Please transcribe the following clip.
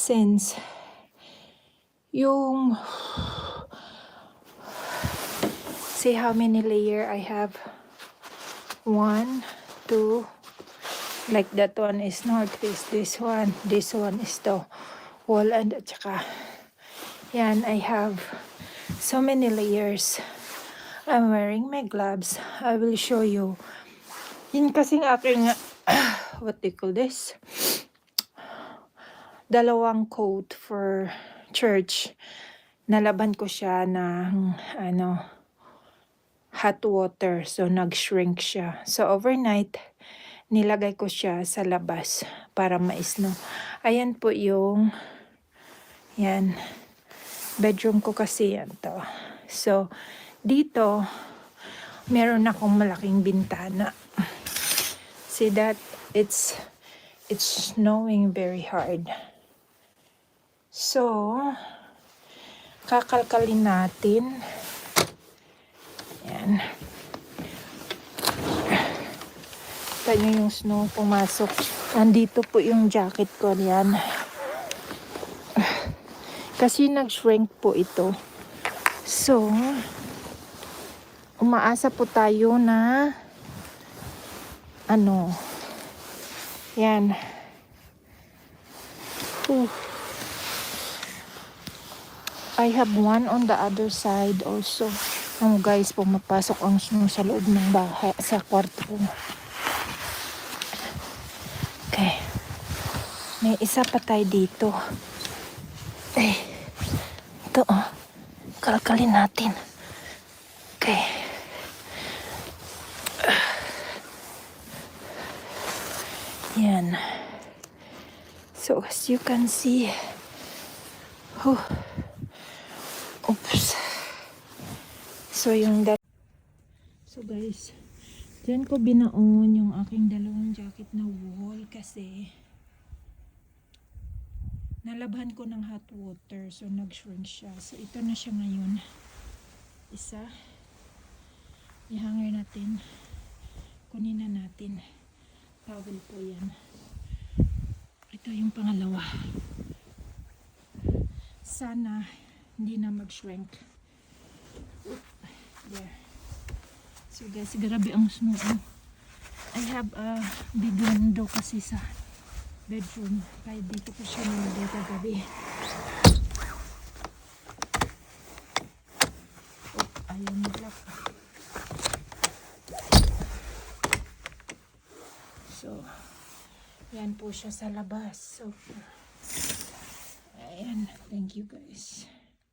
since yung see how many layer I have. 1, 2, like that one is north face, this one is the wall, and at saka yan, I have so many layers. I'm wearing my gloves. I will show you. Yun kasing aking what do you call this, dalawang coat for church. Nalaban ko siya ng hot water, so nag-shrink siya. So overnight nilagay ko siya sa labas para maisno. Ayan po yung yan bedroom ko kasi yan to. So dito meron akong malaking bintana. See that it's snowing very hard. So kakalkalin natin. Yan. Tayo yung snow pumasok. Nandito po yung jacket ko. Yan. Kasi nag-shrink po ito. So, umaasa po tayo na yan. I have one on the other side also. Guys, pumapasok ang snow sa loob ng bahay, sa kwarto ko. Okay. May isa pa tayo dito. Ito, kalkalin natin. Okay. Yan. So, as you can see, oops. So, so guys, dyan ko binaon yung aking dalawang jacket na wool kasi nalabhan ko ng hot water, so nag-shrink siya. So, ito na siya ngayon. Isa. I-hanger natin. Kunin na natin. Towel po yan. Ito yung pangalawa. Sana hindi na mag-shrink. There. So guys, grabe ang snow. I have a big window kasi sa bedroom. Kaya dito ko siya nilagay kagabi. Ayaw mag-lock. So, yan po siya sa labas. So, ayan. Thank you guys.